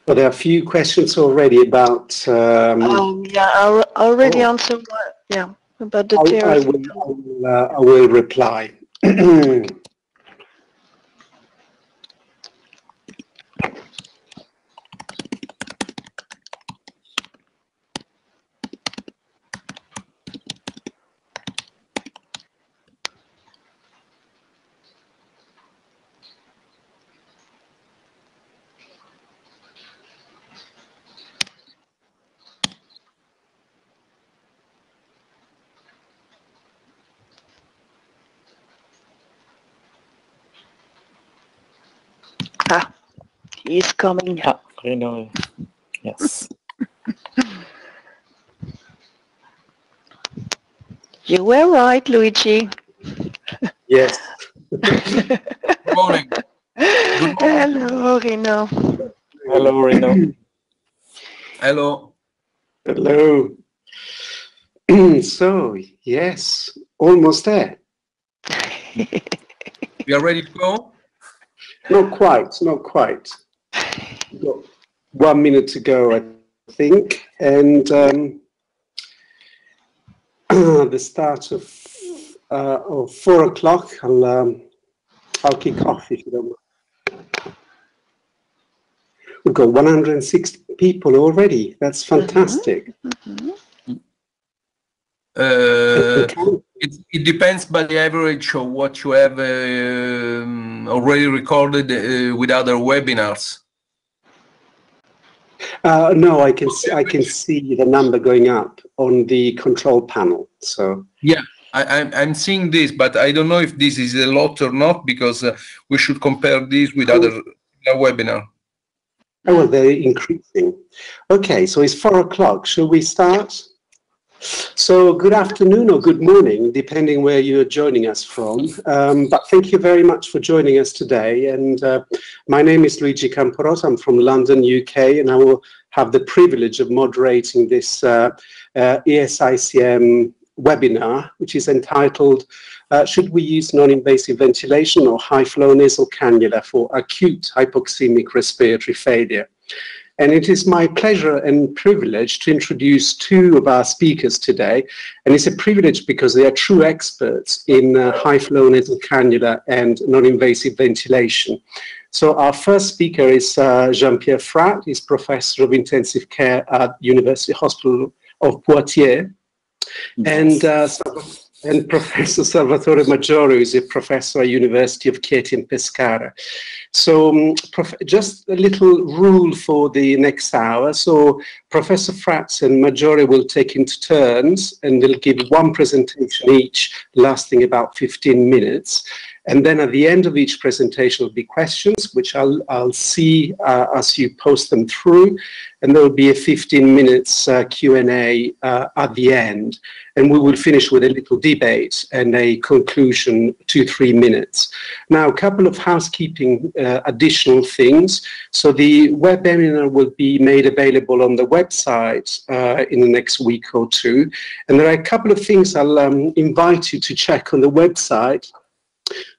Well, there are a few questions already about. Yeah, I already answered one. Yeah, about the tears. I will reply. Ah, he's coming. Ah, Reno. Yes. You were right, Luigi. Yes. Good morning. Good morning. Hello, Reno. Hello, Reno. Hello. Hello. So, yes, almost there. We are ready to go? Not quite, not quite. We've got 1 minute to go, I think, and the start of 4 o'clock. I'll kick off if you don't mind. We've got 106 people already. That's fantastic. It depends by the average of what you have already recorded with other webinars. No, I can see the number going up on the control panel. So yeah, I'm seeing this, but I don't know if this is a lot or not, because we should compare this with other webinar. Oh, well, they're increasing. Okay, so it's 4 o'clock. Shall we start? So good afternoon or good morning, depending where you're joining us from. But thank you very much for joining us today. And my name is Luigi Camporot. I'm from London, UK, and I will have the privilege of moderating this ESICM webinar, which is entitled, Should we use non-invasive ventilation or high-flow nasal cannula for acute hypoxemic respiratory failure? And it is my pleasure and privilege to introduce two of our speakers today. And it's a privilege because they are true experts in high-flow nasal cannula and non-invasive ventilation. So our first speaker is Jean-Pierre Frat. He's Professor of Intensive Care at University Hospital of Poitiers. Yes. And Professor Salvatore Maggiore is a professor at University of Chieti and Pescara. So just a little rule for the next hour. So Professor Fratz and Maggiore will take into turns, and they'll give one presentation each, lasting about 15 minutes. And then at the end of each presentation will be questions, which I'll see as you post them through. And there will be a 15 minutes Q&A at the end. And we will finish with a little debate and a conclusion, 2-3 minutes. Now, a couple of housekeeping additional things. So the webinar will be made available on the website in the next week or two. And there are a couple of things I'll invite you to check on the website.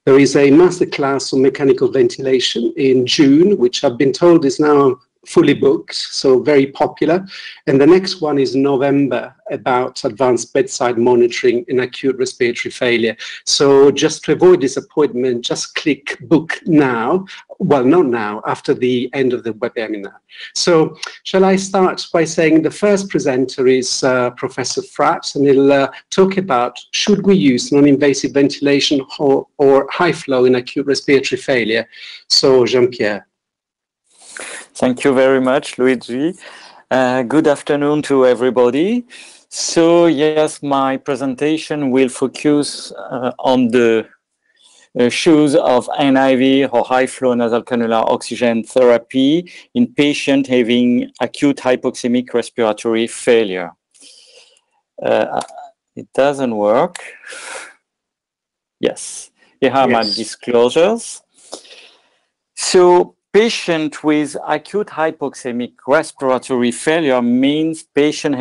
There is a masterclass on mechanical ventilation in June, which I've been told is now fully booked, so very popular. And the next one is November, about advanced bedside monitoring in acute respiratory failure. So just to avoid disappointment, just click book now. Well, not now, after the end of the webinar. So shall I start by saying the first presenter is Professor Frat, and he'll talk about should we use non-invasive ventilation or high flow in acute respiratory failure. So Jean-Pierre. Thank you very much, Luigi. Good afternoon to everybody. So yes, my presentation will focus on the use of NIV or high flow nasal cannula oxygen therapy in patients having acute hypoxemic respiratory failure. It doesn't work. Yes, here are my disclosures. So patient with acute hypoxemic respiratory failure means patient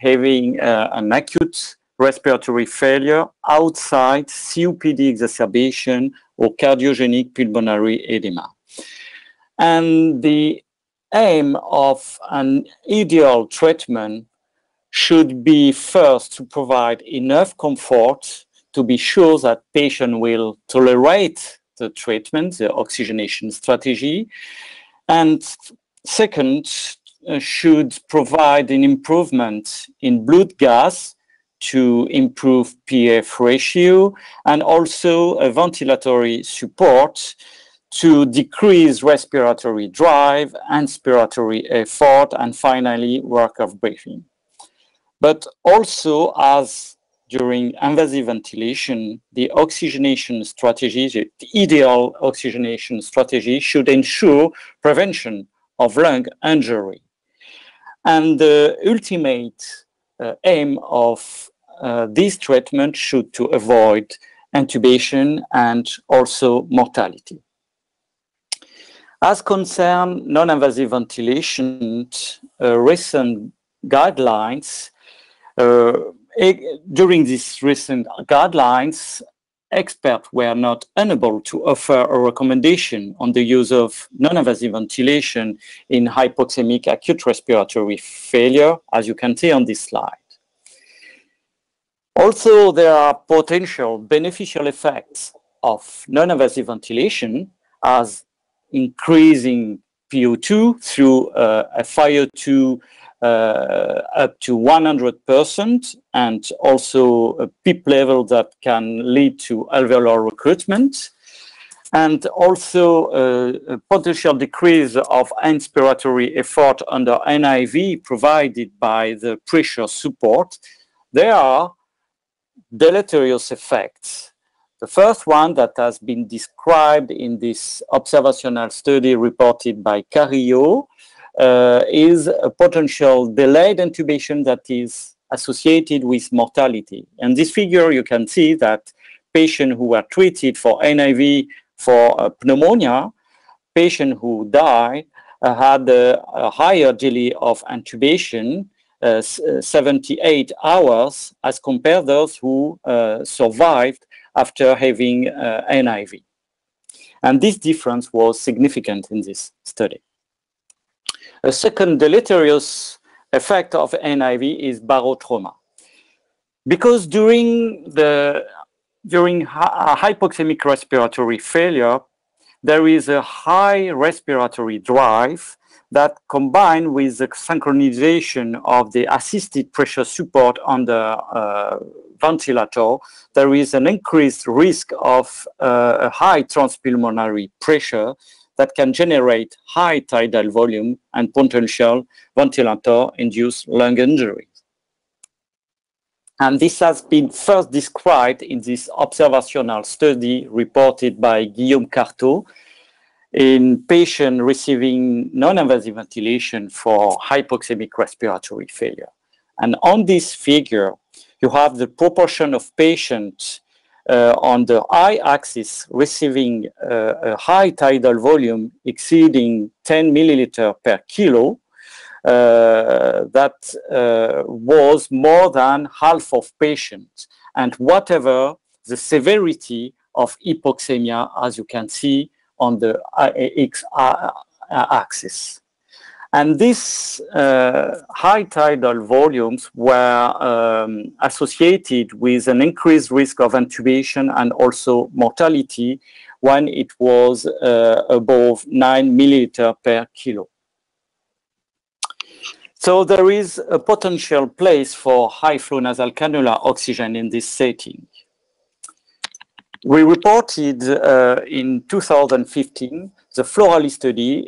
having an acute respiratory failure outside COPD exacerbation or cardiogenic pulmonary edema. And the aim of an ideal treatment should be first to provide enough comfort to be sure that patient will tolerate the treatment, the oxygenation strategy, and second, should provide an improvement in blood gas to improve PF ratio, and also a ventilatory support to decrease respiratory drive, inspiratory effort, and finally work of breathing. But also, as during invasive ventilation, the oxygenation strategy, the ideal oxygenation strategy, should ensure prevention of lung injury. And the ultimate aim of this treatment should to avoid intubation and also mortality. As concerned non-invasive ventilation, recent guidelines, during these recent guidelines, experts were not unable to offer a recommendation on the use of non-invasive ventilation in hypoxemic acute respiratory failure, as you can see on this slide. Also, there are potential beneficial effects of non-invasive ventilation, as increasing PO2 through a FiO2 up to 100%, and also a PEEP level that can lead to alveolar recruitment, and also a potential decrease of inspiratory effort under NIV provided by the pressure support. There are deleterious effects. The first one that has been described in this observational study reported by Carrillo is a potential delayed intubation that is associated with mortality. In this figure, you can see that patients who were treated for NIV for pneumonia, patients who died had a higher delay of intubation, 78 hours, as compared to those who survived after having NIV. And this difference was significant in this study. A second deleterious effect of NIV is barotrauma. Because during hypoxemic respiratory failure, there is a high respiratory drive that, combined with the synchronization of the assisted pressure support on the ventilator, there is an increased risk of a high transpulmonary pressure that can generate high tidal volume and potential ventilator-induced lung injury. And this has been first described in this observational study reported by Guillaume Carteau in patients receiving non-invasive ventilation for hypoxemic respiratory failure. And on this figure, you have the proportion of patients on the y-axis receiving a high tidal volume exceeding 10 milliliter per kilo. That was more than half of patients, and whatever the severity of hypoxemia, as you can see on the x-axis. And these high tidal volumes were associated with an increased risk of intubation and also mortality when it was above 9 milliliter per kilo. So there is a potential place for high-flow nasal cannula oxygen in this setting. We reported in 2015 the Florally study.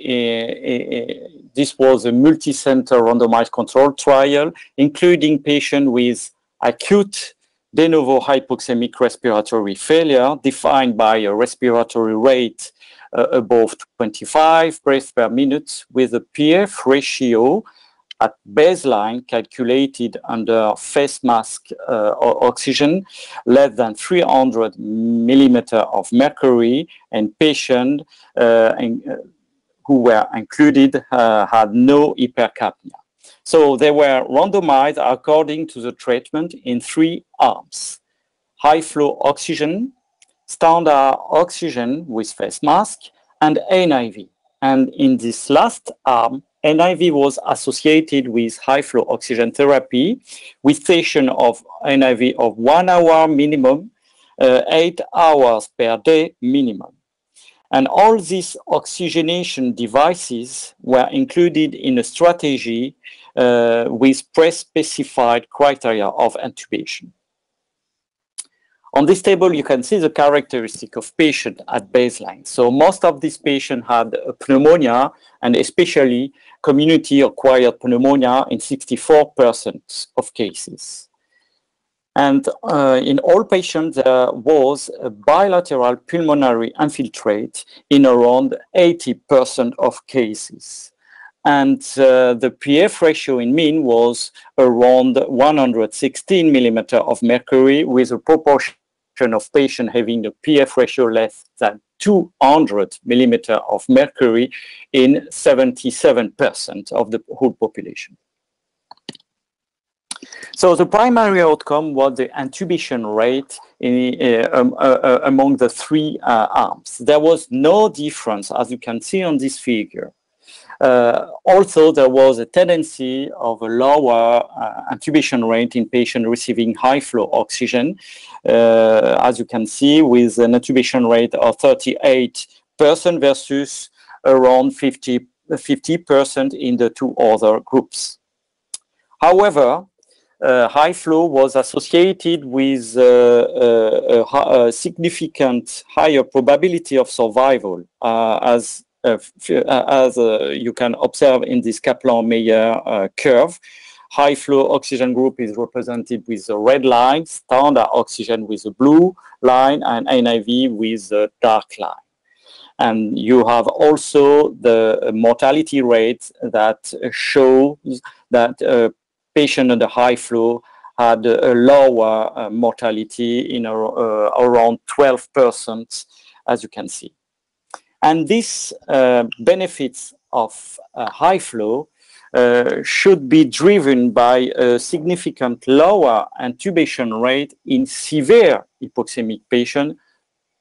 This was a multi-center randomized controlled trial, including patients with acute de novo hypoxemic respiratory failure, defined by a respiratory rate above 25 breaths per minute, with a PF ratio at baseline calculated under face mask oxygen less than 300 millimeter of mercury, and patients who were included had no hypercapnia. So they were randomized according to the treatment in 3 arms: high flow oxygen, standard oxygen with face mask, and NIV. And in this last arm, NIV was associated with high flow oxygen therapy with session of NIV of 1 hour minimum, 8 hours per day minimum. And all these oxygenation devices were included in a strategy with pre-specified criteria of intubation. On this table, you can see the characteristic of patient at baseline. So most of these patients had pneumonia, and especially community-acquired pneumonia in 64% of cases. And in all patients, there was a bilateral pulmonary infiltrate in around 80% of cases. And the PF ratio in mean was around 116 millimeter of mercury, with a proportion of patients having a PF ratio less than 200 millimeter of mercury in 77% of the whole population. So the primary outcome was the intubation rate among the three arms. There was no difference, as you can see on this figure. Also, there was a tendency of a lower intubation rate in patients receiving high flow oxygen, as you can see, with an intubation rate of 38% versus around 50% in the two other groups. However, high flow was associated with a significant higher probability of survival, as you can observe in this Kaplan-Meier curve. High flow oxygen group is represented with the red line, standard oxygen with the blue line, and NIV with the dark line. And you have also the mortality rate that shows that patient on the high flow had a lower mortality in around 12%, as you can see. And these benefits of high flow should be driven by a significant lower intubation rate in severe hypoxemic patients,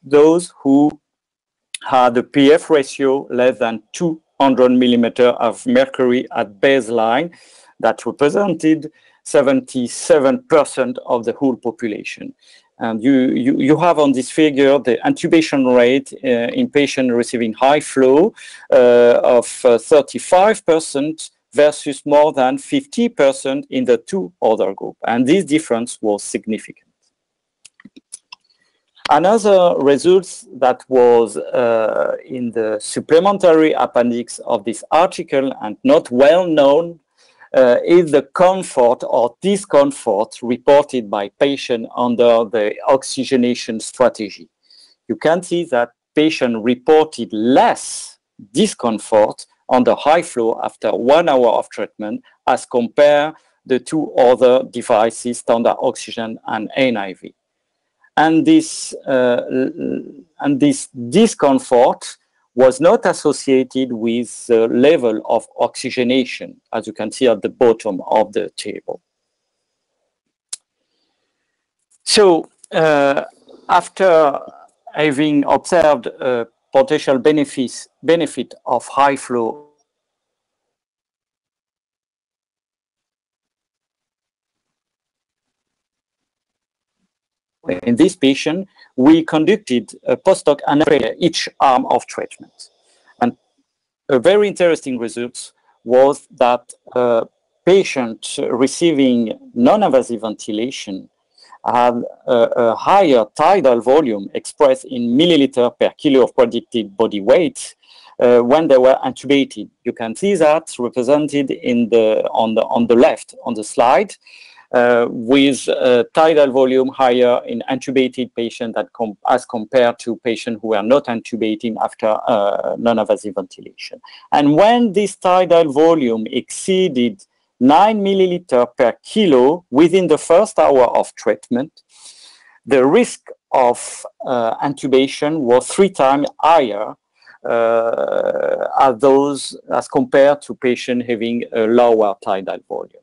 those who had a PF ratio less than 200 millimeter of mercury at baseline, that represented 77% of the whole population. And you have on this figure the intubation rate in patients receiving high flow of 35% versus more than 50% in the two other groups. And this difference was significant. Another result that was in the supplementary appendix of this article and not well known is the comfort or discomfort reported by patients under the oxygenation strategy. You can see that patients reported less discomfort on the high flow after 1 hour of treatment as compared the two other devices, standard oxygen and NIV. And this discomfort was not associated with the level of oxygenation, as you can see at the bottom of the table. So, after having observed a potential benefit of high flow in this patient, we conducted a post-hoc analysis each arm of treatment. And a very interesting result was that patients receiving non-invasive ventilation had a higher tidal volume expressed in milliliter per kilo of predicted body weight when they were intubated. You can see that represented in on the left on the slide. With tidal volume higher in intubated patients as compared to patients who are not intubating after non-invasive ventilation. And when this tidal volume exceeded 9 milliliter per kilo within the first hour of treatment, the risk of intubation was 3 times higher as compared to patients having a lower tidal volume.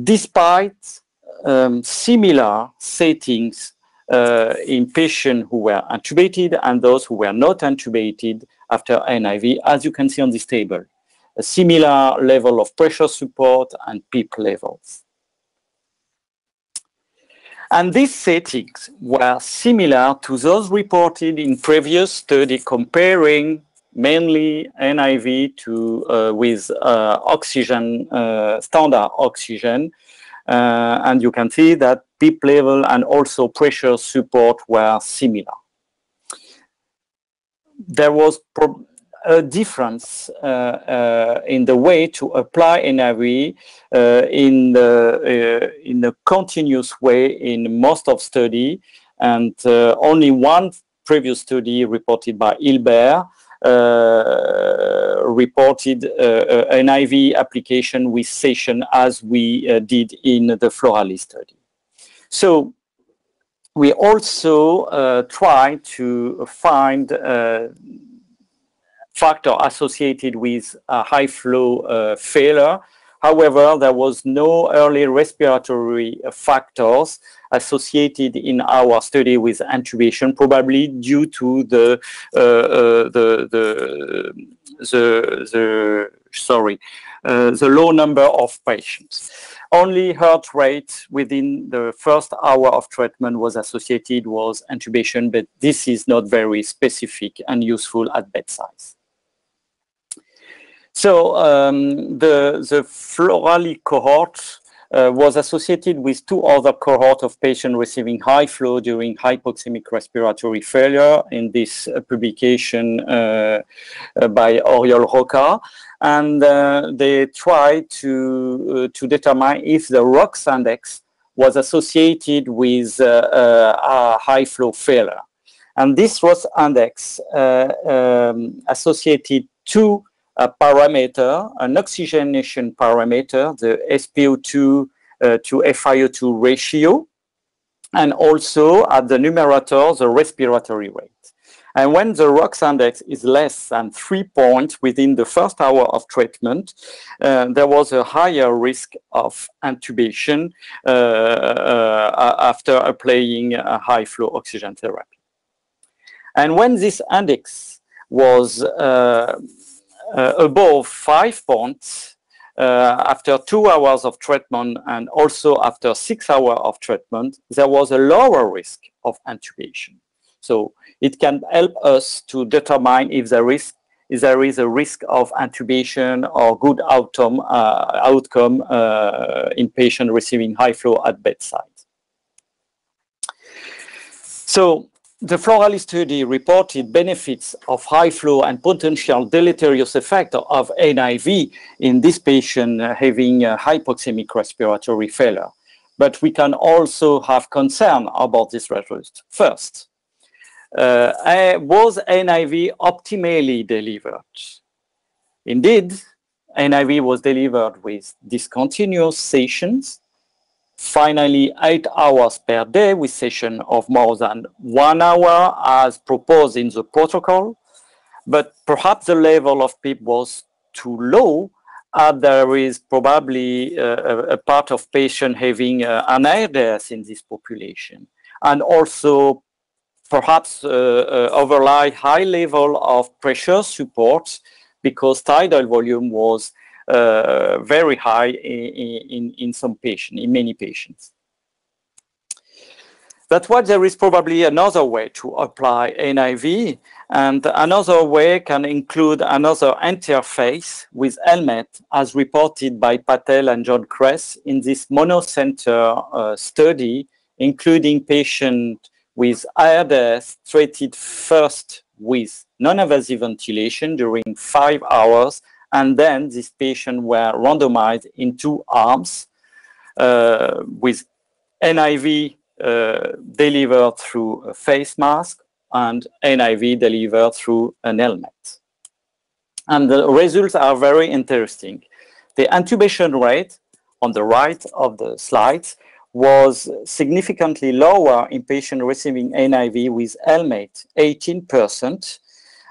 Despite similar settings in patients who were intubated and those who were not intubated after NIV, as you can see on this table. a similar level of pressure support and PEEP levels. And these settings were similar to those reported in previous study comparing mainly NIV to with oxygen, standard oxygen. And you can see that PEEP level and also pressure support were similar. There was a difference in the way to apply NIV in a continuous way in most of study, and only one previous study reported by Hilbert reported an IV application with session as we did in the Florali study. So we also try to find factor associated with high flow failure. However, there was no early respiratory factors associated in our study with intubation, probably due to the low number of patients. Only heart rate within the first hour of treatment was associated with intubation, but this is not very specific and useful at bedside. So the Florali cohort was associated with two other cohorts of patients receiving high flow during hypoxemic respiratory failure in this publication by Oriol Roca. And they tried to determine if the ROX index was associated with a high flow failure. And this ROX index associated two parameter, an oxygenation parameter, the SpO2 to FiO2 ratio, and also at the numerator, the respiratory rate. And when the ROX index is less than 3 points within the first hour of treatment, there was a higher risk of intubation after applying a high flow oxygen therapy. And when this index was above 5 points after 2 hours of treatment and also after 6 hours of treatment, there was a lower risk of intubation. So it can help us to determine if there is a risk of intubation or good outcome in patients receiving high flow at bedside. So the Florali study reported benefits of high flow and potential deleterious effect of NIV in this patient having hypoxemic respiratory failure. But we can also have concern about this result. First, was NIV optimally delivered? Indeed, NIV was delivered with discontinuous sessions, finally 8 hours per day with session of more than 1 hour as proposed in the protocol, but perhaps the level of PEEP was too low. There is probably a part of patient having an ARDS in this population, and also perhaps overlie high level of pressure support because tidal volume was very high in some patients, in many patients. That's why there is probably another way to apply NIV, and another way can include another interface with helmet, as reported by Patel and John Kress in this monocenter study, including patients with ARDS treated first with non-invasive ventilation during 5 hours, and then these patients were randomized in 2 arms with NIV delivered through a face mask and NIV delivered through an helmet. And the results are very interesting. The intubation rate on the right of the slides was significantly lower in patients receiving NIV with helmet, 18%,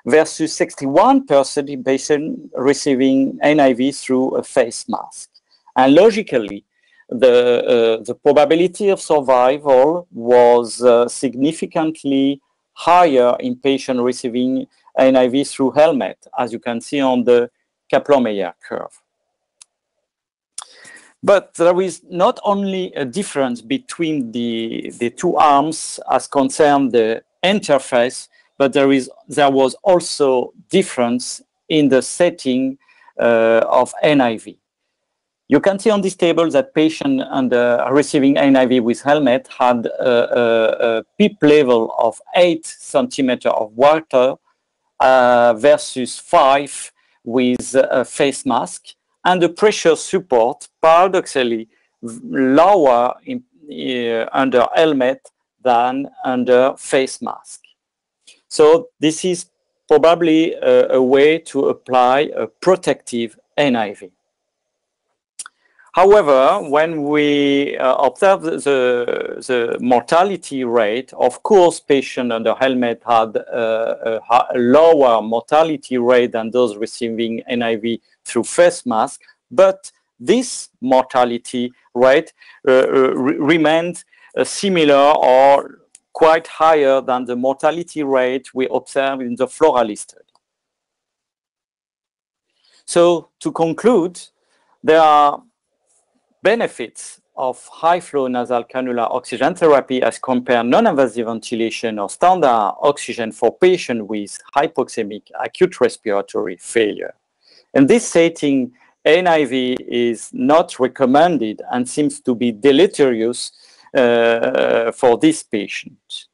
versus 61% in patients receiving NIV through a face mask. And logically, the probability of survival was significantly higher in patients receiving NIV through helmet, as you can see on the Kaplan-Meier curve. But there is not only a difference between the two arms as concerned the interface, but there was also difference in the setting of NIV. You can see on this table that patient receiving NIV with helmet had a PEEP level of 8 centimeters of water versus 5 with a face mask, and the pressure support paradoxically lower under helmet than under face mask. So this is probably a way to apply a protective NIV. However, when we observe the mortality rate, of course, patients under helmet had a lower mortality rate than those receiving NIV through face mask, but this mortality rate remained similar or quite higher than the mortality rate we observed in the Florally study. So to conclude, there are benefits of high-flow nasal cannula oxygen therapy as compared non-invasive ventilation or standard oxygen for patients with hypoxemic acute respiratory failure. In this setting, NIV is not recommended and seems to be deleterious for this patient.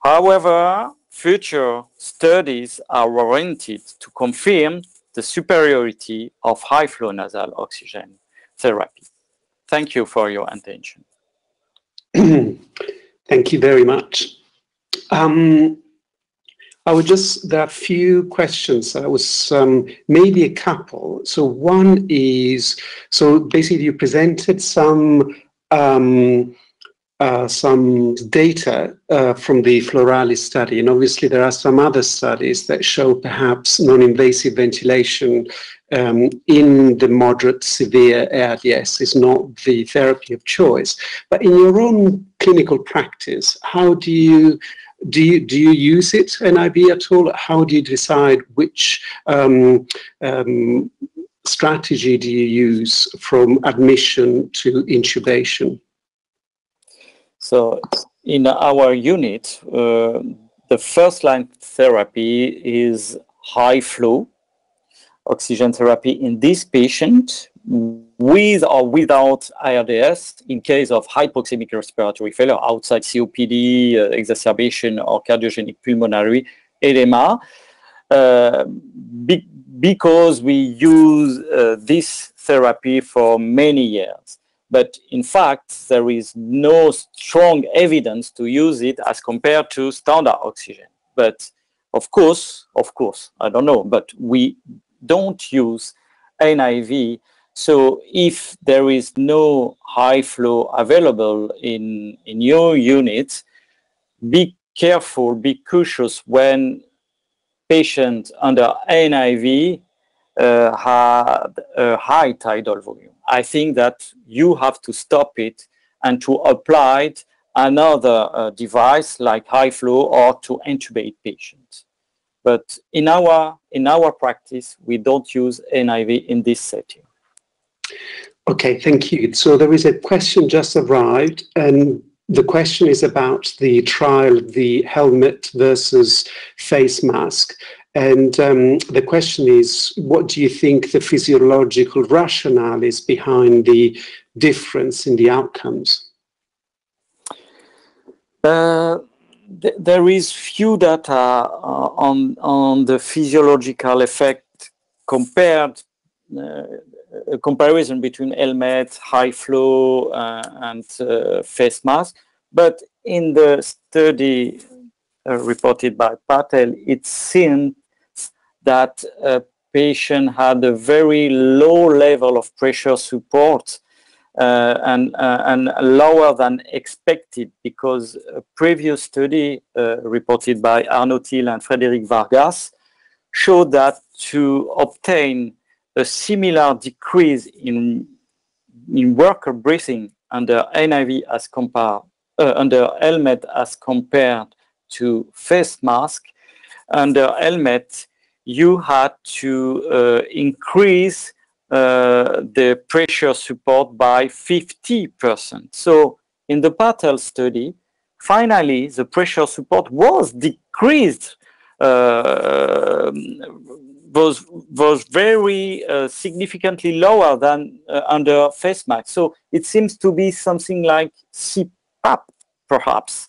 However, future studies are warranted to confirm the superiority of high-flow nasal oxygen therapy. Thank you for your attention. Thank you very much. I would just, there are a few questions. I was maybe a couple. So one is, so basically you presented some data from the Florally study, and obviously there are some other studies that show perhaps non-invasive ventilation in the moderate severe ARDS is not the therapy of choice. But in your own clinical practice, how do you use it, NIV at all? How do you decide which strategy do you use from admission to intubation? So in our unit, the first line therapy is high flow oxygen therapy in this patient with or without ARDS in case of hypoxemic respiratory failure outside COPD, exacerbation, or cardiogenic pulmonary edema, because we use this therapy for many years. But in fact, there is no strong evidence to use it as compared to standard oxygen. But of course, I don't know, but we don't use NIV. So if there is no high flow available in your unit, be careful, be cautious when patients under NIV had a high tidal volume. I think that you have to stop it and to apply another device like high flow or to intubate patients. But in our practice, we don't use NIV in this setting. Okay, thank you. So there is a question just arrived, and the question is about the trial of the helmet versus face mask. And the question is, what do you think the physiological rationale is behind the difference in the outcomes? There is few data on the physiological effect compared a comparison between helmet, high flow, and face mask. But in the study reported by Patel, it seemed that a patient had a very low level of pressure support and lower than expected, because a previous study reported by Arnaud Thiel and Frédéric Vargas showed that to obtain a similar decrease in worker breathing under NIV as compared under helmet as compared to face mask, under helmet you had to increase the pressure support by 50%. So in the PATEL study, finally, the pressure support was decreased, was very significantly lower than under face mask. So it seems to be something like CPAP, perhaps.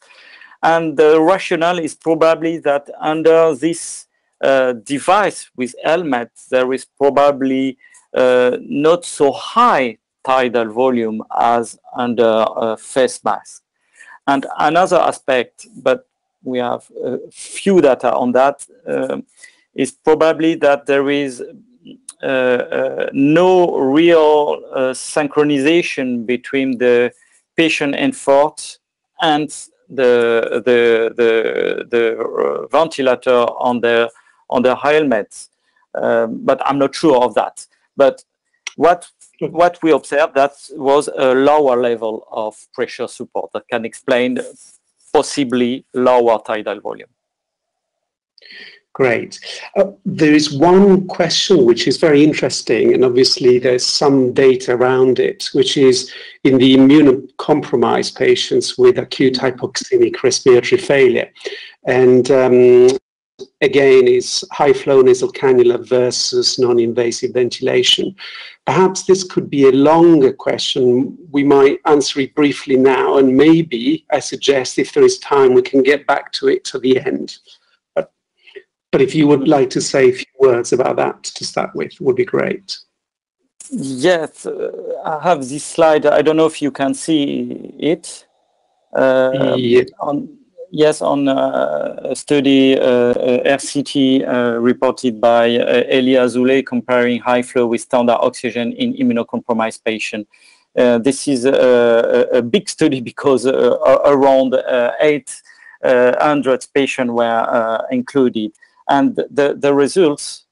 And the rationale is probably that under this device with helmet, there is probably not so high tidal volume as under face mask. And another aspect, but we have few data on that, is probably that there is no real synchronization between the patient effort and the ventilator on their helmets. But I'm not sure of that. But what we observed, that was a lower level of pressure support that can explain possibly lower tidal volume. Great. There is one question which is very interesting, and obviously there's some data around it, which is in the immunocompromised patients with acute hypoxemic respiratory failure. And again, is high flow nasal cannula versus non-invasive ventilation. Perhaps this could be a longer question. We might answer it briefly now, and maybe I suggest if there is time, we can get back to it at the end. But if you would like to say a few words about that to start with, would be great. Yes, I have this slide. I don't know if you can see it. Yeah. Yes, on a study, RCT reported by Elie Azoulay comparing high flow with standard oxygen in immunocompromised patients. This is a big study because around 800 patients were included. And the results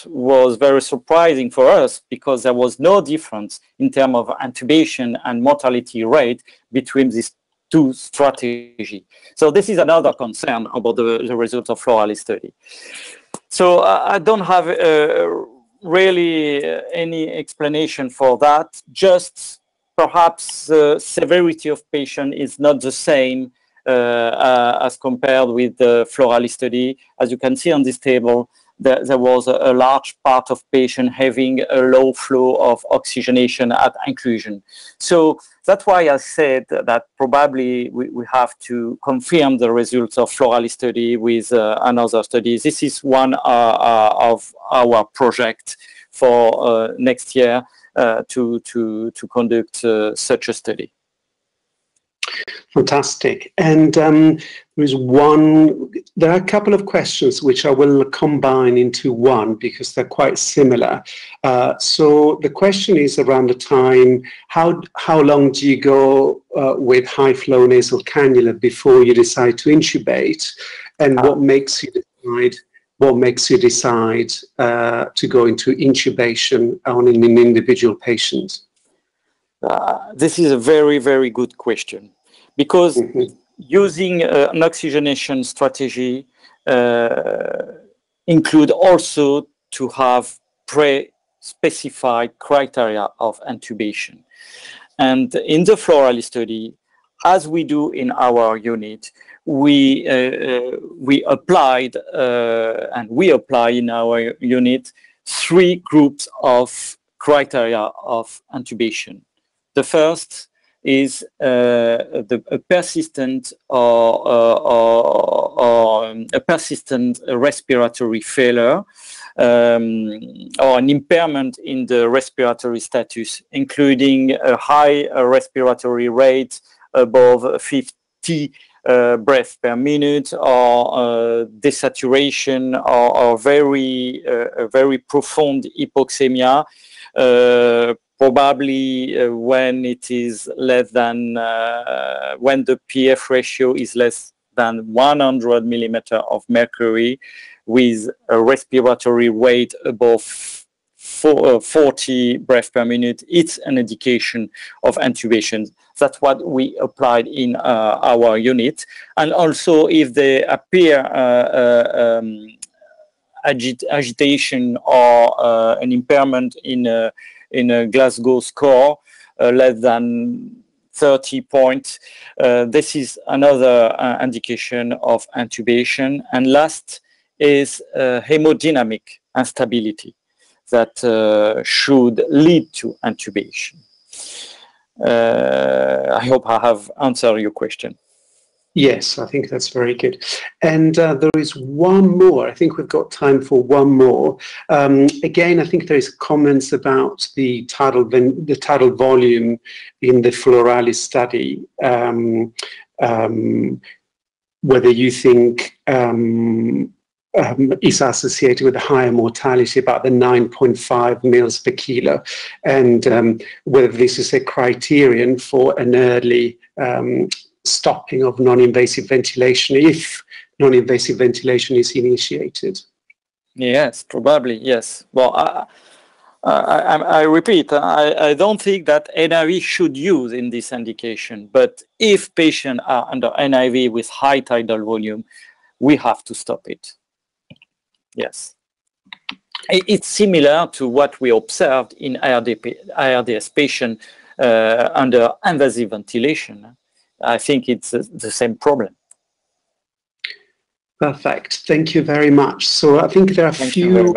was very surprising for us because there was no difference in terms of intubation and mortality rate between these two strategies. So this is another concern about the results of Florali study. So I don't have really any explanation for that. Just perhaps the severity of patient is not the same as compared with the Florali study. As you can see on this table, there was a large part of patients having a low flow of oxygenation at inclusion. So that's why I said that probably we have to confirm the results of Florali study with another study. This is one of our project for next year to conduct such a study. Fantastic. And there are a couple of questions which I will combine into one because they're quite similar. So the question is around the time, how long do you go with high flow nasal cannula before you decide to intubate? And what makes you decide to go into intubation on an individual patient? This is a very, very good question. Because using an oxygenation strategy include also to have pre-specified criteria of intubation. And in the Florali study, as we do in our unit, we applied and we apply in our unit 3 groups of criteria of intubation. The first is a persistent respiratory failure or an impairment in the respiratory status, including a high respiratory rate above 50 breaths per minute, or desaturation, or very profound hypoxemia. Probably when it is less than, when the PF ratio is less than 100 millimeter of mercury, with a respiratory rate above 40 breaths per minute, it's an indication of intubation. That's what we applied in our unit. And also, if they appear agitation or an impairment in a Glasgow score less than 30 points, this is another indication of intubation. And last is hemodynamic instability that should lead to intubation. I hope I have answered your question. Yes, I think that's very good. And there is one more. I think we've got time for one more. Again, I think there is comments about the tidal volume in the Floralis study. Whether you think is associated with a higher mortality, about the 9.5 mils per kilo, and whether this is a criterion for an early stopping of non-invasive ventilation if non-invasive ventilation is initiated. Yes, probably, yes. Well, I repeat, I don't think that NIV should use in this indication, but if patients are under NIV with high tidal volume, we have to stop it. Yes. It's similar to what we observed in IRDS patient under invasive ventilation. I think it's the same problem. Perfect. Thank you very much. So I think there are a few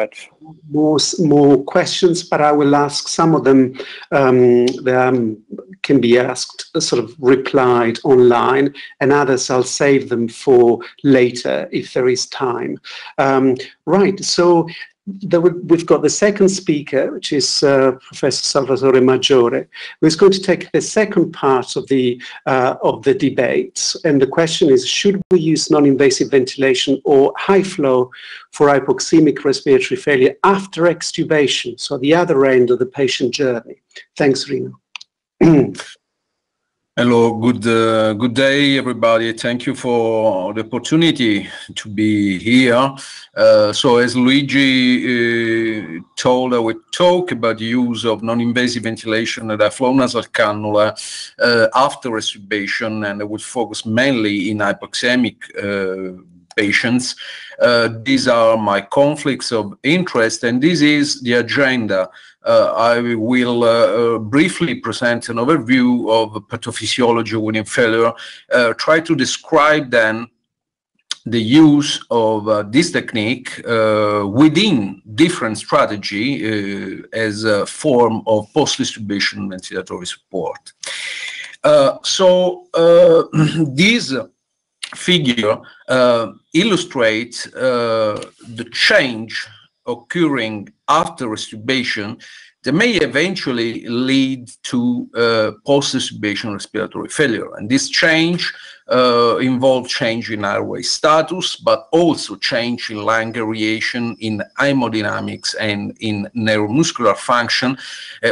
more questions, but I will ask some of them that can be asked, sort of replied online, and others I'll save them for later if there is time. Right. So we've got the second speaker, which is Professor Salvatore Maggiore, who is going to take the second part of the debate. And the question is, should we use non-invasive ventilation or high flow for hypoxemic respiratory failure after extubation? So the other end of the patient journey. Thanks, Rino. Hello, good day, everybody. Thank you for the opportunity to be here. So as Luigi told, I will talk about the use of non-invasive ventilation at a flow nasal cannula after extubation, and I will focus mainly in hypoxemic patients. These are my conflicts of interest, and this is the agenda. I will briefly present an overview of pathophysiology within failure, try to describe then the use of this technique within different strategy as a form of post-extubation ventilatory support. This figure illustrates the change occurring after extubation that may eventually lead to post-extubation respiratory failure. And this change involves change in airway status, but also change in lung aeration, in hemodynamics, and in neuromuscular function.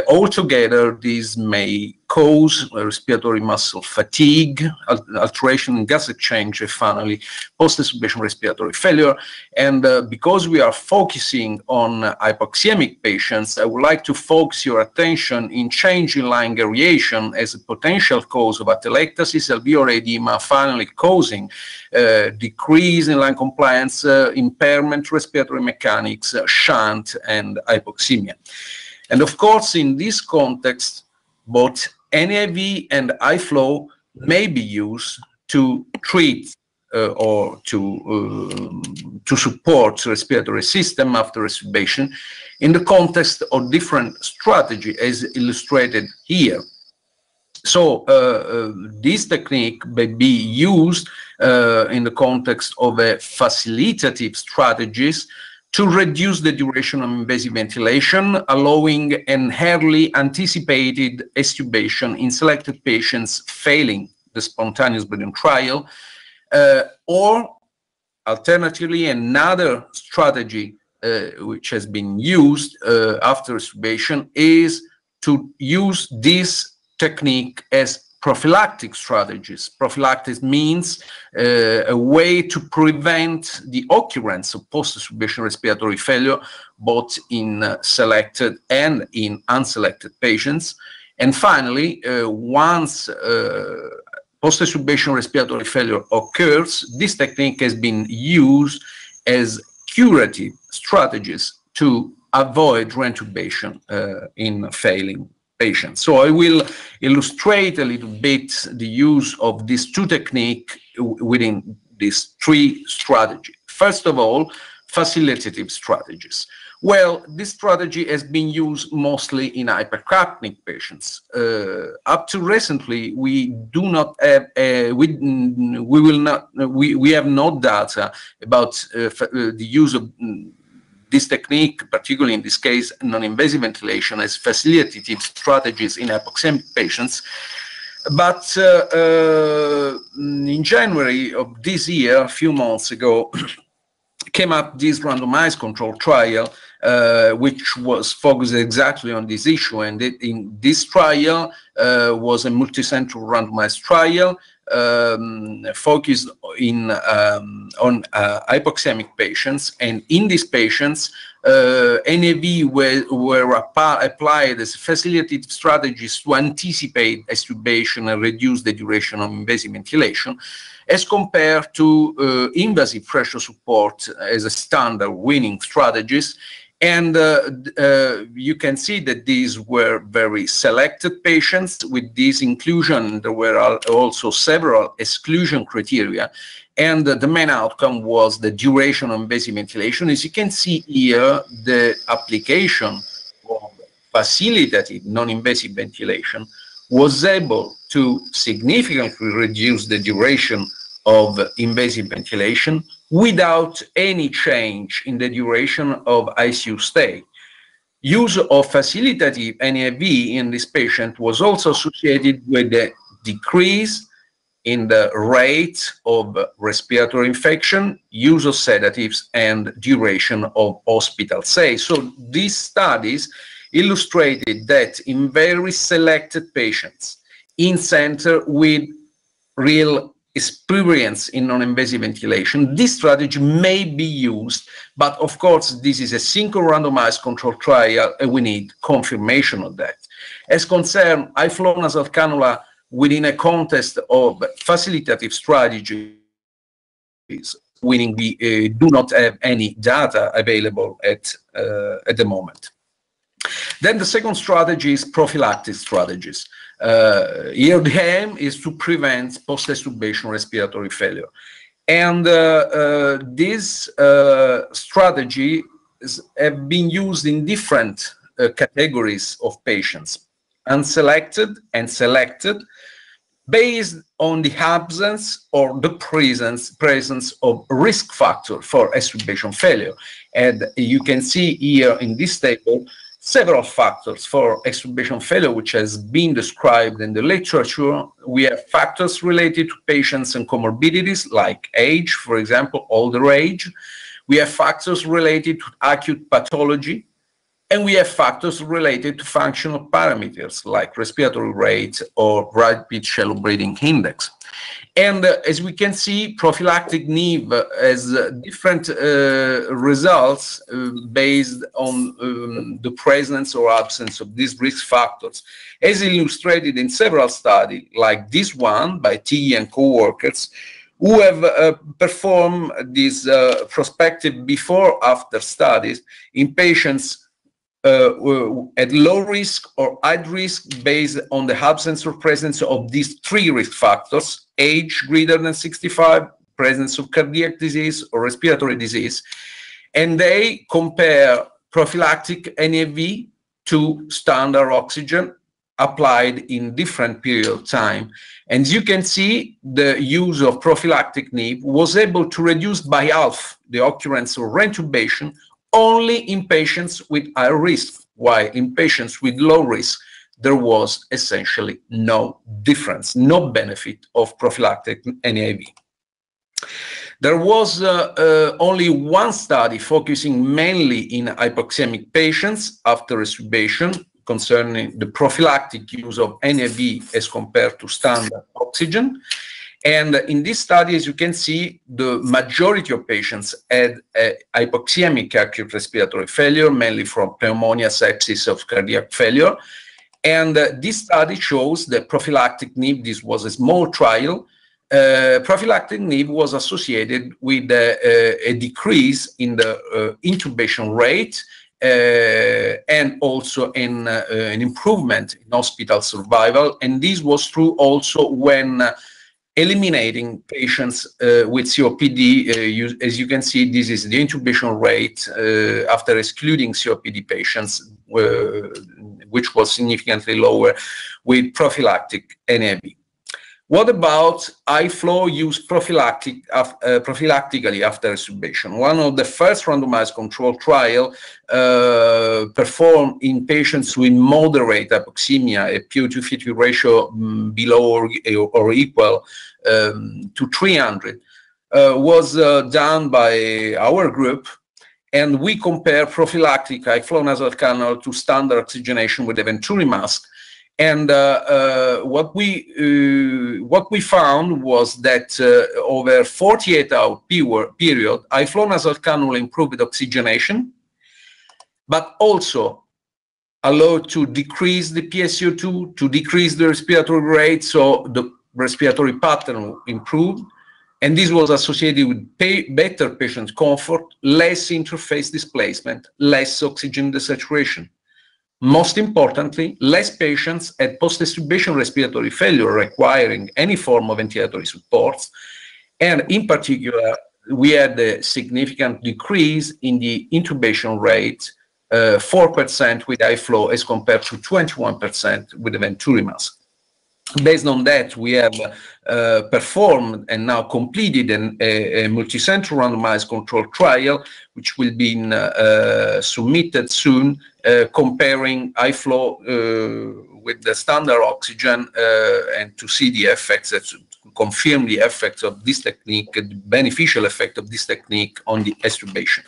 Altogether, this may cause respiratory muscle fatigue, alteration in gas exchange, and finally post-extubation respiratory failure. And because we are focusing on hypoxemic patients, I would like to focus your attention in change in lung aeration as a potential cause of atelectasis, alveolar edema, finally causing decrease in lung compliance, impairment, respiratory mechanics, shunt, and hypoxemia. And of course, in this context, both NIV and high flow may be used to treat or to support respiratory system after extubation in the context of different strategy as illustrated here. So this technique may be used in the context of a facilitative strategies to reduce the duration of invasive ventilation, allowing an early anticipated extubation in selected patients failing the spontaneous breathing trial, or alternatively, another strategy which has been used after extubation is to use this technique as prophylactic strategies. Prophylactic means a way to prevent the occurrence of post-extubation respiratory failure, both in selected and in unselected patients. And finally, once post-extubation respiratory failure occurs, this technique has been used as curative strategies to avoid reintubation in failing patients. So I will illustrate a little bit the use of these two techniques within these three strategies. First of all, facilitative strategies. Well, this strategy has been used mostly in hypoxemic patients. Up to recently, we do not have we have no data about the use of this technique, particularly in this case, non-invasive ventilation, as facilitative strategies in hypoxemic patients. But in January of this year, a few months ago, came up this randomized control trial, which was focused exactly on this issue. And in this trial was a multicenter randomized trial focused on hypoxemic patients. And in these patients, NIV were applied as facilitative strategies to anticipate extubation and reduce the duration of invasive ventilation, as compared to invasive pressure support as a standard winning strategies. And you can see that these were very selected patients. With this inclusion, there were also several exclusion criteria. And the main outcome was the duration of invasive ventilation. As you can see here, the application of facilitative non-invasive ventilation was able to significantly reduce the duration of invasive ventilation without any change in the duration of ICU stay. Use of facilitative NIV in this patient was also associated with a decrease in the rate of respiratory infection, use of sedatives, and duration of hospital stay. So these studies illustrated that in very selected patients in center with real experience in non-invasive ventilation, this strategy may be used, but of course this is a single randomized control trial and we need confirmation of that. As concerns high-flow nasal cannula within a context of facilitative strategies, we do not have any data available at the moment. Then the second strategy is prophylactic strategies. Here the aim is to prevent post-extubation respiratory failure. And these strategies have been used in different categories of patients, unselected and selected, based on the absence or the presence of risk factor for extubation failure. And you can see here in this table several factors for extubation failure, which has been described in the literature. We have factors related to patients and comorbidities like age, for example, older age. We have factors related to acute pathology, and we have factors related to functional parameters like respiratory rate or rapid shallow breathing index. And as we can see, prophylactic NIV has different results based on the presence or absence of these risk factors, as illustrated in several studies, like this one by T and co-workers, who have performed these prospective before-after studies in patients at low risk or high risk based on the absence or presence of these three risk factors: age greater than 65, presence of cardiac disease or respiratory disease. And they compare prophylactic NIV to standard oxygen applied in different period of time. And you can see the use of prophylactic NIV was able to reduce by half the occurrence of reintubation only in patients with high risk, while in patients with low risk, there was essentially no difference, no benefit of prophylactic NIV. There was only one study focusing mainly in hypoxemic patients after extubation concerning the prophylactic use of NIV as compared to standard oxygen. And in this study, as you can see, the majority of patients had hypoxemic acute respiratory failure, mainly from pneumonia, sepsis, of cardiac failure. And this study shows that prophylactic NIV, this was a small trial, prophylactic NIV was associated with a decrease in the intubation rate and also in an improvement in hospital survival. And this was true also when eliminating patients with COPD. As you can see, this is the intubation rate after excluding COPD patients, which was significantly lower with prophylactic NIV. What about high flow used prophylactically after extubation? One of the first randomized control trial performed in patients with moderate hypoxemia, a PO2 ratio below or equal to 300, was done by our group, and we compare prophylactic high flow nasal cannula to standard oxygenation with a Venturi mask. And what we found was that over 48-hour period, high flow nasal cannula improved oxygenation, but also allowed to decrease the PSO2, to decrease the respiratory rate, so the respiratory pattern improved. And this was associated with better patient comfort, less interface displacement, less oxygen desaturation. Most importantly, less patients had post-extubation respiratory failure requiring any form of ventilatory supports. And in particular, we had a significant decrease in the intubation rate, 4% with high flow as compared to 21% with the Venturi mask. Based on that, we have performed and now completed a multicenter randomized control trial, which will be submitted soon, comparing high flow with the standard oxygen and to see the effects, to confirm the effects of this technique, the beneficial effect of this technique on the extubation.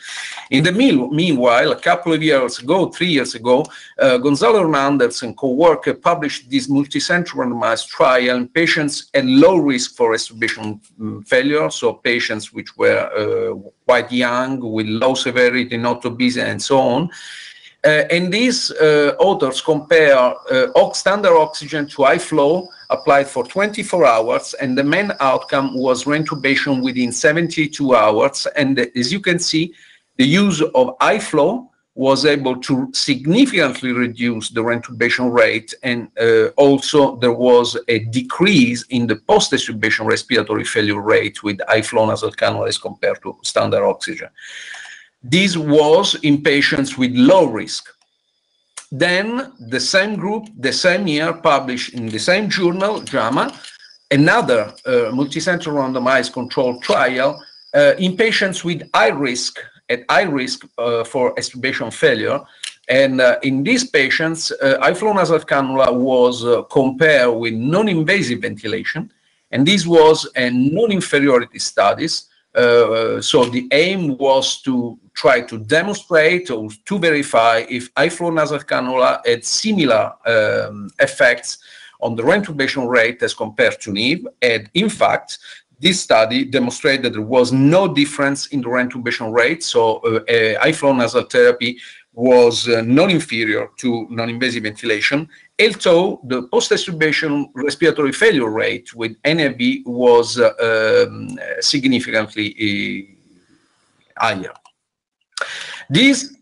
In the meanwhile, a couple of years ago, 3 years ago, Gonzalo Hernandez and co-worker published this multicenter randomized trial in patients at low risk for extubation failure, so patients which were quite young, with low severity, not obese, and so on. And these authors compare standard oxygen to high flow applied for 24 hours, and the main outcome was reintubation within 72 hours. And as you can see, the use of high flow was able to significantly reduce the reintubation rate, and also there was a decrease in the post-extubation respiratory failure rate with high flow nasal cannula as compared to standard oxygen. This was in patients with low risk. Then the same group, the same year, published in the same journal, JAMA, another multicenter randomized controlled trial in patients with high risk, for extubation failure. And in these patients, high flow nasal cannula was compared with non-invasive ventilation, and this was a non-inferiority studies. So the aim was to try to demonstrate or to verify if high flow nasal cannula had similar effects on the reintubation rate as compared to NIV. And in fact, this study demonstrated that there was no difference in the reintubation rate. So high flow nasal therapy was non-inferior to non-invasive ventilation, although the post-extubation respiratory failure rate with NIV was significantly higher. This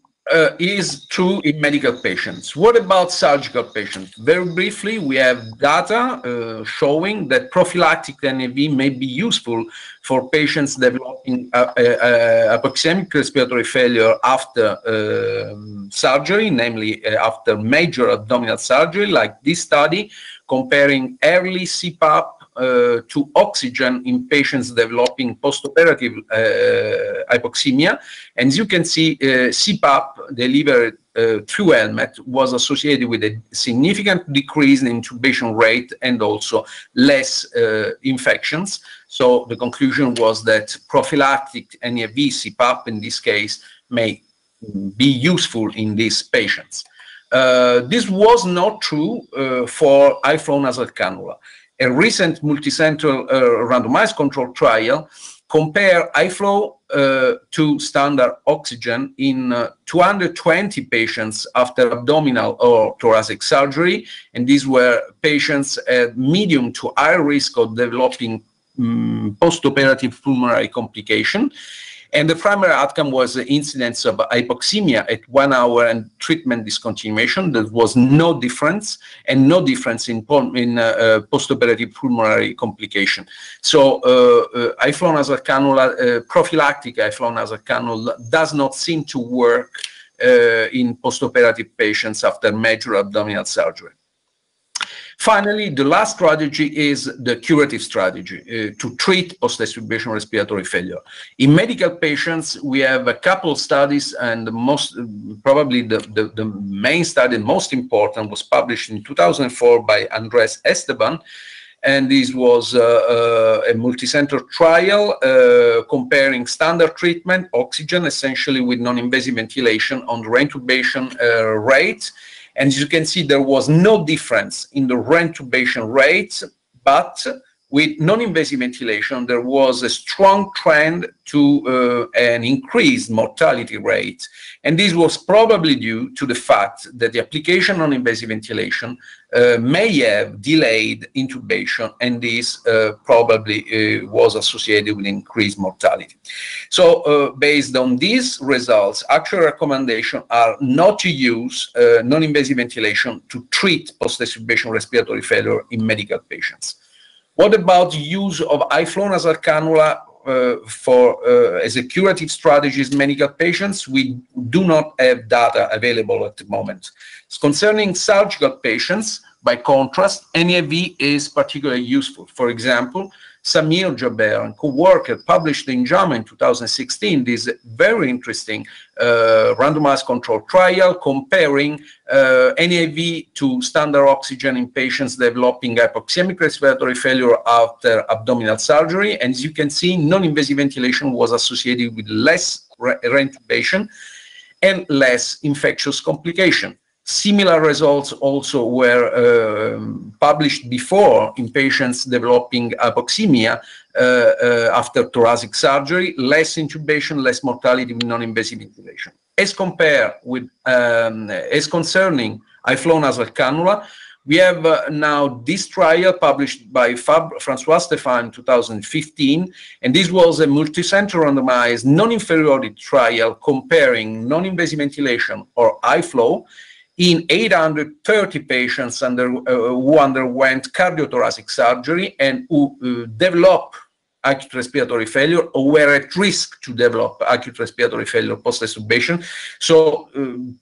is true in medical patients. What about surgical patients? Very briefly, we have data showing that prophylactic NIV may be useful for patients developing hypoxemic respiratory failure after surgery, namely after major abdominal surgery, like this study comparing early CPAP to oxygen in patients developing postoperative hypoxemia. And as you can see, CPAP delivered through helmet was associated with a significant decrease in intubation rate and also less infections. So the conclusion was that prophylactic NIV CPAP in this case may be useful in these patients. This was not true for high flow nasal cannula. A recent multicenter randomized control trial compared high flow to standard oxygen in 220 patients after abdominal or thoracic surgery, and these were patients at medium to high risk of developing postoperative pulmonary complication. And the primary outcome was the incidence of hypoxemia at 1 hour and treatment discontinuation. There was no difference, and no difference in postoperative pulmonary complication. So high-flow nasal cannula, prophylactic high-flow nasal cannula does not seem to work in postoperative patients after major abdominal surgery. Finally, the last strategy is the curative strategy to treat post-extubation respiratory failure. In medical patients, we have a couple of studies, and probably the main study, most important, was published in 2004 by Andres Esteban, and this was a multicenter trial comparing standard treatment, oxygen, essentially with non-invasive ventilation, on the reintubation rate. And as you can see, there was no difference in the reintubation rates, but with non-invasive ventilation, there was a strong trend to an increased mortality rate. And this was probably due to the fact that the application of non-invasive ventilation may have delayed intubation, and this probably was associated with increased mortality. So based on these results, actual recommendations are not to use non-invasive ventilation to treat post-extubation respiratory failure in medical patients. What about the use of high-flow nasal cannula as a curative strategy in medical patients? We do not have data available at the moment. Concerning surgical patients, by contrast, NIV is particularly useful. For example, Samir Jaber and co-worker published in JAMA in 2016 this very interesting randomized control trial comparing NIV to standard oxygen in patients developing hypoxemic respiratory failure after abdominal surgery. And as you can see, non-invasive ventilation was associated with less reintubation and less infectious complication. Similar results also were published before in patients developing hypoxemia after thoracic surgery, less intubation, less mortality with non-invasive ventilation. As compared with, as concerning high-flow nasal cannula, we have now this trial published by Francois Stéphane in 2015, and this was a multicenter randomized non-inferiority trial comparing non-invasive ventilation or high-flow in 830 patients who underwent cardiothoracic surgery and who developed acute respiratory failure or were at risk to develop acute respiratory failure post-extubation. So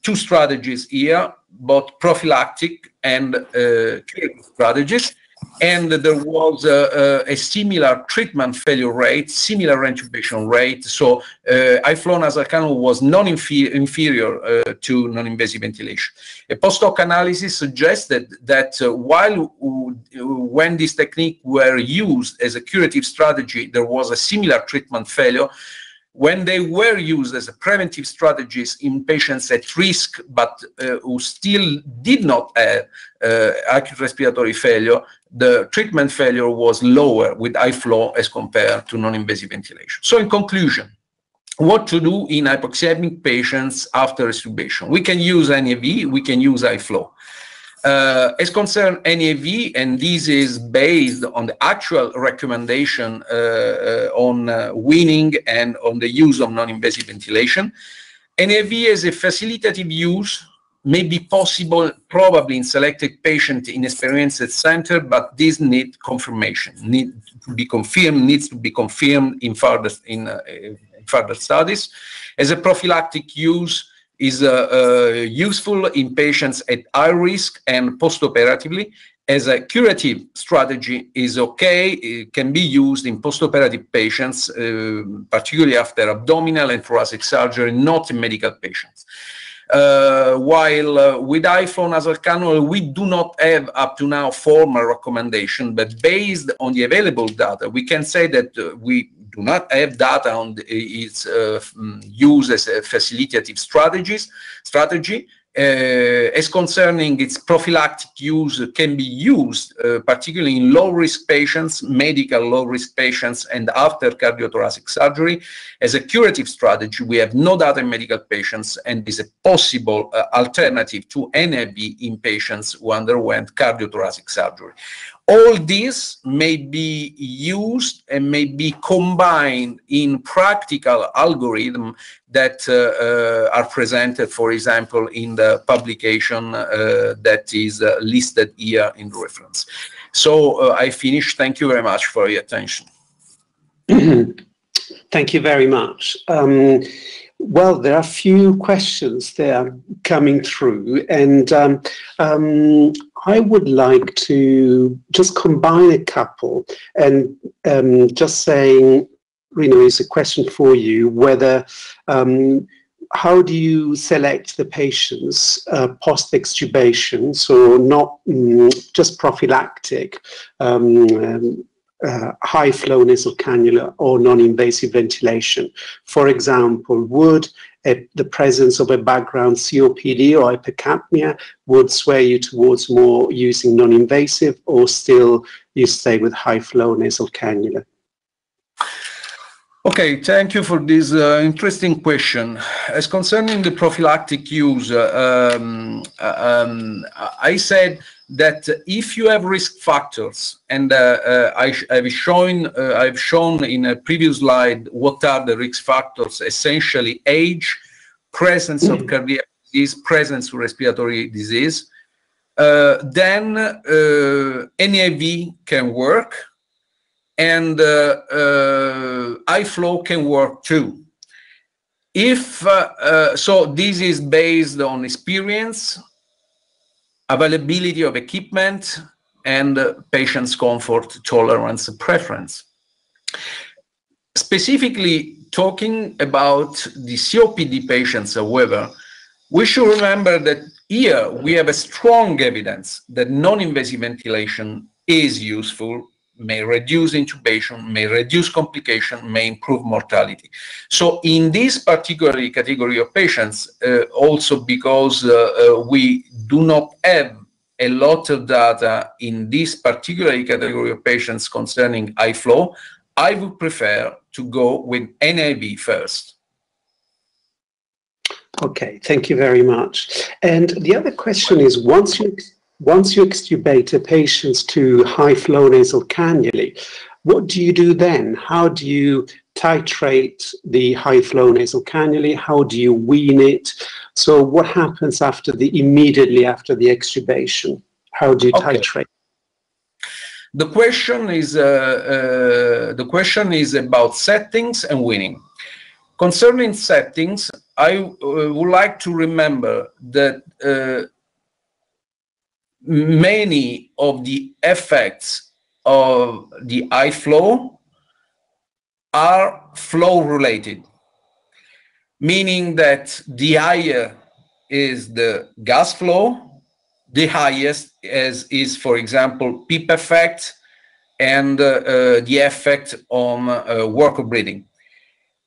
two strategies here, both prophylactic and curative strategies. And there was a similar treatment failure rate, similar reintubation rate. So high-flow nasal cannula was inferior to non-invasive ventilation. A post-hoc analysis suggests that when this technique were used as a curative strategy, there was a similar treatment failure. When they were used as a preventive strategies in patients at risk, but who still did not have acute respiratory failure, the treatment failure was lower with high flow as compared to non-invasive ventilation. So in conclusion, what to do in hypoxemic patients after extubation? We can use NIV, we can use high flow. As concerns NIV, and this is based on the actual recommendation on weaning and on the use of non-invasive ventilation, NIV as a facilitative use may be possible probably in selected patients in experienced center, but this needs confirmation, needs to be confirmed in further studies. As a prophylactic use, is useful in patients at high risk and postoperatively. As a curative strategy is okay, it can be used in postoperative patients, particularly after abdominal and thoracic surgery, not in medical patients. While with high-flow nasal cannula, we do not have up to now formal recommendation, but based on the available data, we can say that we do not have data on its use as a facilitative strategy, As concerning its prophylactic use, can be used particularly in low-risk patients, medical low-risk patients, and after cardiothoracic surgery. As a curative strategy, we have no data in medical patients, and is a possible alternative to NIV in patients who underwent cardiothoracic surgery. All this may be used and may be combined in practical algorithms that are presented, for example, in the publication that is listed here in the reference. So I finished. Thank you very much for your attention. Thank you very much. Well, there are a few questions there coming through, and I would like to just combine a couple and just saying, it's a question for you, whether how do you select the patients post-extubation, so not just prophylactic, high-flow nasal cannula or non-invasive ventilation. For example, would the presence of a background COPD or hypoxemia would sway you towards more using non-invasive, or still you stay with high-flow nasal cannula? Okay, thank you for this interesting question. As concerning the prophylactic use, I said that if you have risk factors, and I've shown in a previous slide what are the risk factors, essentially age, presence of cardiac disease, presence of respiratory disease, then NIV can work, and high flow can work too. If so, this is based on experience, availability of equipment, and patient's comfort, tolerance, preference. Specifically talking about the COPD patients, however, we should remember that here we have a strong evidence that non-invasive ventilation is useful, may reduce intubation, may reduce complication, may improve mortality. So in this particular category of patients, also because we do not have a lot of data in this particular category of patients concerning high flow, I would prefer to go with NIV first. Okay, thank you very much. And the other question is, once you extubate a patient to high-flow nasal cannula, what do you do then? How do you titrate the high-flow nasal cannula? How do you wean it? So what happens immediately after the extubation? How do you titrate? The question is about settings and weaning. Concerning settings, I would like to remember that many of the effects of the high flow are flow related, meaning that the higher is the gas flow, the highest is, for example, PEEP effect and the effect on work of breathing.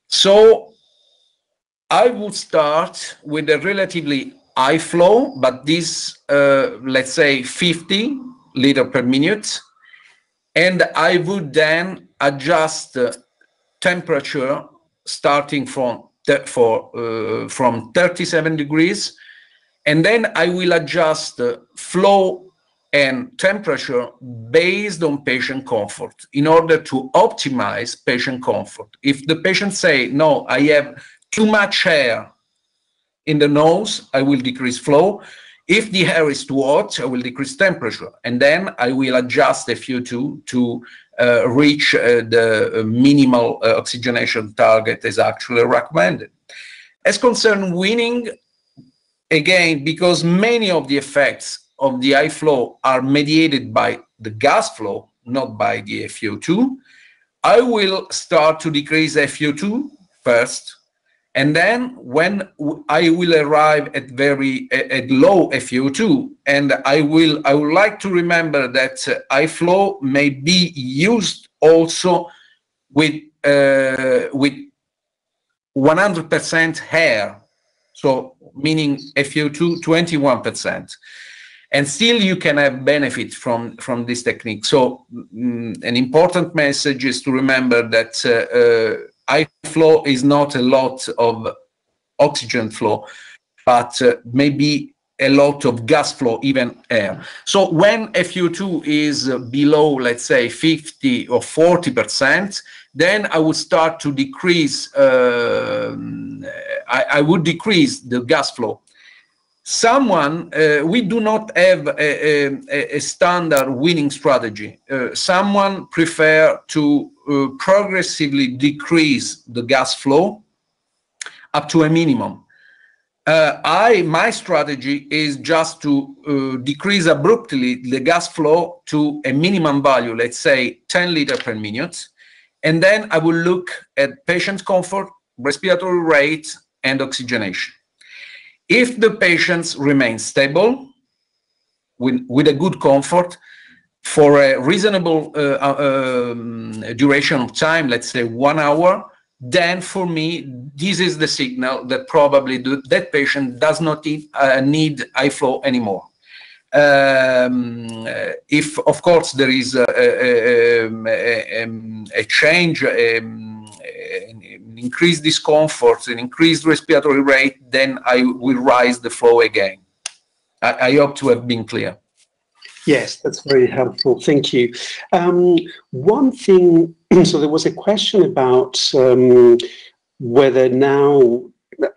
So I would start with a relatively high flow, but this, let's say 50 liters per minute, and I would then adjust temperature starting from 37 degrees, and then I will adjust flow and temperature based on patient comfort in order to optimize patient comfort. If the patient say, no, I have too much air in the nose, I will decrease flow. If the air is too hot, I will decrease temperature. And then I will adjust FiO2 to reach the minimal oxygenation target as actually recommended. As concerns weaning, again, because many of the effects of the high flow are mediated by the gas flow, not by the FiO2, I will start to decrease FiO2 first, and then when I will arrive at low FiO2, and I would like to remember that high flow may be used also with 100% air. so meaning FiO2 21%. And still you can have benefit from this technique. So an important message is to remember that high flow is not a lot of oxygen flow, but maybe a lot of gas flow, even air. So when FiO2 is below, let's say, 50 or 40%, then I would start to decrease, I would decrease the gas flow. We do not have a standard winning strategy. Someone prefer to progressively decrease the gas flow up to a minimum. My strategy is just to decrease abruptly the gas flow to a minimum value, let's say 10 liters per minute. And then I will look at patient comfort, respiratory rate, and oxygenation. If the patients remain stable with a good comfort for a reasonable duration of time, let's say 1 hour, then for me, this is the signal that probably that patient does not need high flow anymore. If, of course, there is a change, increased discomfort, an increased respiratory rate, then I will rise the flow again. I hope to have been clear. Yes, that's very helpful. Thank you. One thing, so there was a question about whether now,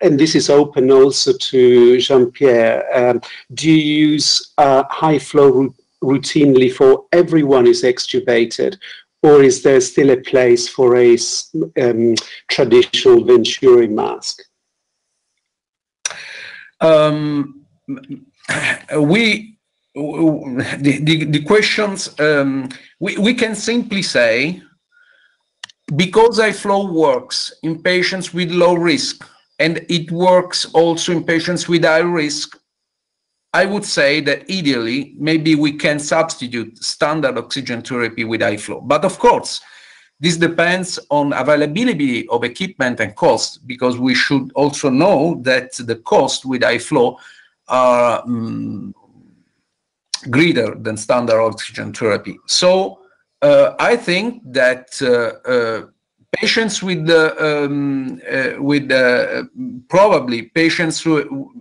and this is open also to Jean-Pierre, do you use high flow routinely for everyone who's extubated, or is there still a place for a traditional Venturi mask? The questions, we can simply say, because high flow works in patients with low risk, and it works also in patients with high risk, I would say that ideally, maybe we can substitute standard oxygen therapy with high flow. But of course, this depends on availability of equipment and cost, because we should also know that the cost with high flow are greater than standard oxygen therapy. So I think that patients with probably patients who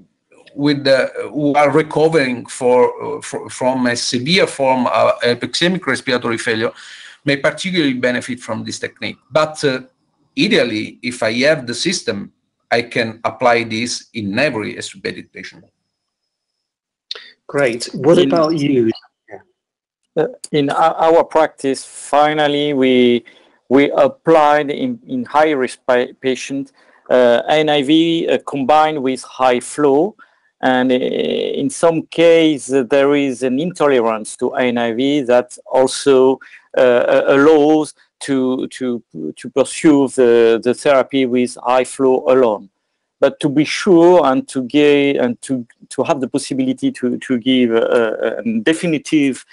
are recovering from a severe form of hypoxemic respiratory failure may particularly benefit from this technique. But ideally, if I have the system, I can apply this in every extubated patient. Great. What about you? In our practice, finally, we applied in high-risk patients NIV combined with high flow, and in some cases there is an intolerance to NIV that also allows to pursue the therapy with high flow alone. But to be sure and to have the possibility to give a definitive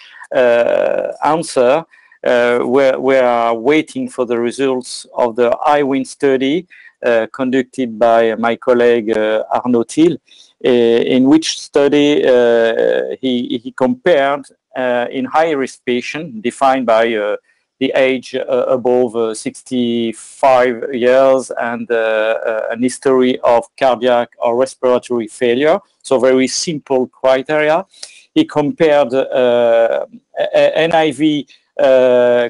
answer, we are waiting for the results of the IWIN study conducted by my colleague Arnaud Thiel, in which study he compared in high-risk patients defined by the age above 65 years and an history of cardiac or respiratory failure. So very simple criteria. He compared NIV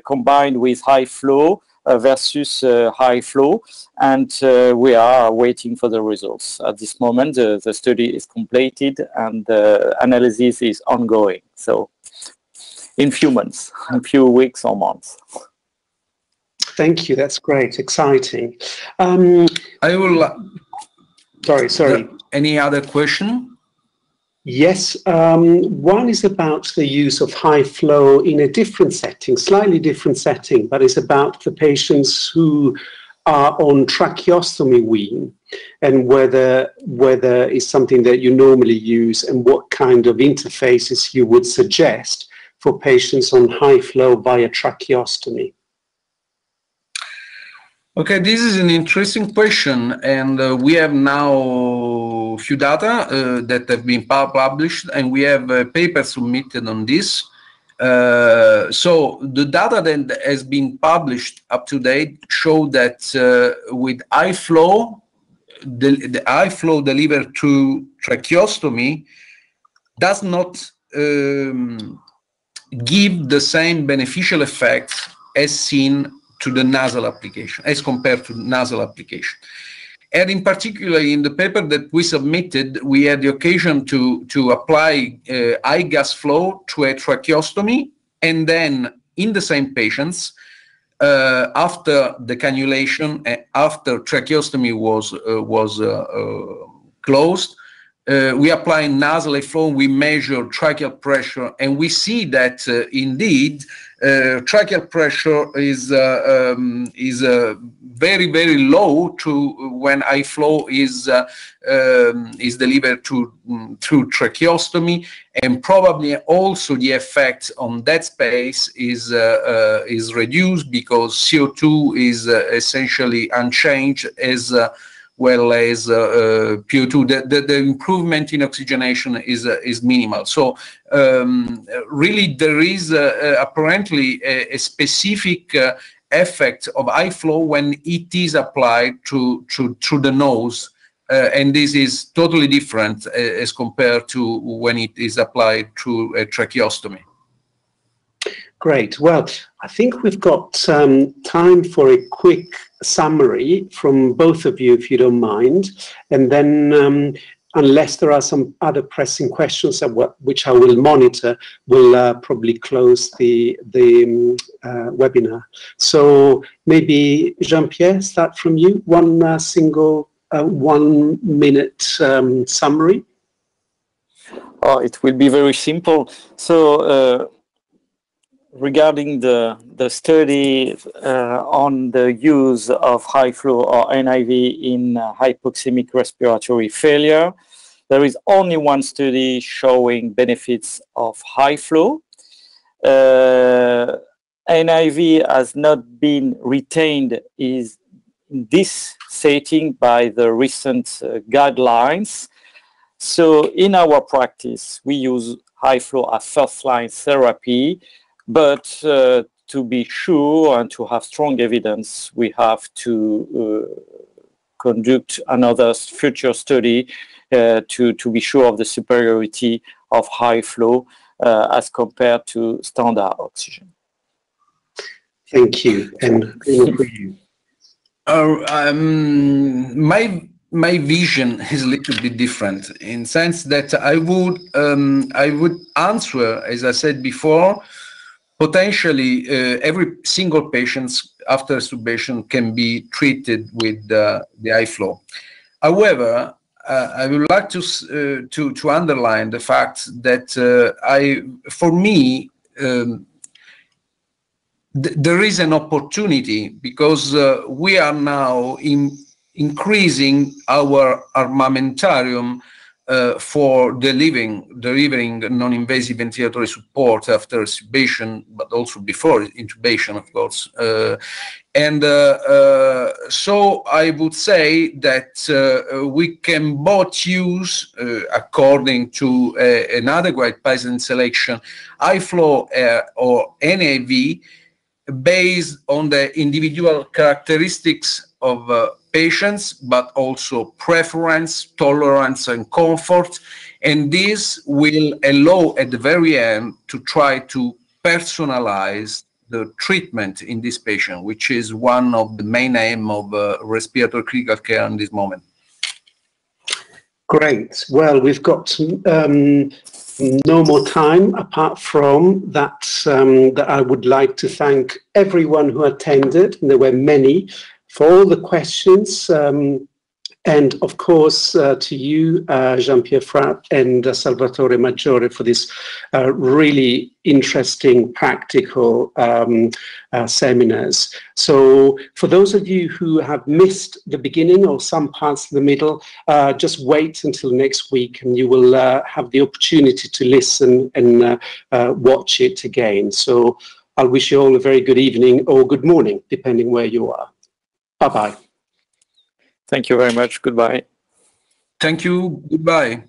combined with high flow versus high flow, and we are waiting for the results. At this moment, the study is completed and the analysis is ongoing. So in few months, a few weeks or months. Thank you. That's great. Exciting. I will. Sorry. Any other question? Yes. One is about the use of high flow in a different setting, slightly different setting, but it's about the patients who are on tracheostomy wean, and whether it's something that you normally use, and what kind of interfaces you would suggest for patients on high flow via tracheostomy. Okay, this is an interesting question, and we have now few data that have been published, and we have a paper submitted on this. So the data that has been published up to date show that with high flow, the high flow delivered through tracheostomy does not give the same beneficial effects as seen to the nasal application, as compared to nasal application. And in particular, in the paper that we submitted, we had the occasion to apply high gas flow to a tracheostomy, and then in the same patients, after the cannulation, after tracheostomy was closed, we apply nasal flow, we measure tracheal pressure, and we see that indeed tracheal pressure is very, very low to when high flow is delivered through tracheostomy, and probably also the effect on that space is reduced because CO2 is essentially unchanged, as well as PO2. The improvement in oxygenation is minimal. So really there is apparently a specific effect of high flow when it is applied through the nose, and this is totally different as compared to when it is applied through a tracheostomy. Great. Well, I think we've got time for a quick summary from both of you, if you don't mind. And then, unless there are some other pressing questions which I will monitor, we'll probably close the webinar. So maybe, Jean-Pierre, start from you. One single 1 minute summary. Oh, it will be very simple. So, regarding the study on the use of high flow or NIV in hypoxemic respiratory failure, there is only one study showing benefits of high flow. NIV has not been retained in this setting by the recent guidelines. So in our practice, we use high flow as first-line therapy. But to be sure and to have strong evidence, we have to conduct another future study to be sure of the superiority of high flow as compared to standard oxygen. Thank you. And for you? My vision is a little bit different in the sense that I would answer, as I said before, potentially, every single patient after extubation can be treated with the high flow. However, I would like to underline the fact that for me, there is an opportunity because we are now increasing our armamentarium for delivering non-invasive ventilatory support after extubation, but also before intubation, of course. So I would say that we can both use, according to an adequate patient selection, high flow or NIV based on the individual characteristics of patients, but also preference, tolerance, and comfort. And this will allow at the very end to try to personalize the treatment in this patient, which is one of the main aim of respiratory critical care in this moment. Great. Well, we've got no more time apart from that, that I would like to thank everyone who attended, and there were many, for all the questions, and of course to you, Jean-Pierre Frapp and Salvatore Maggiore, for this really interesting practical seminars. So for those of you who have missed the beginning or some parts of the middle, just wait until next week and you will have the opportunity to listen and watch it again. So I'll wish you all a very good evening or good morning, depending where you are. Bye-bye. Thank you very much. Goodbye. Thank you. Goodbye.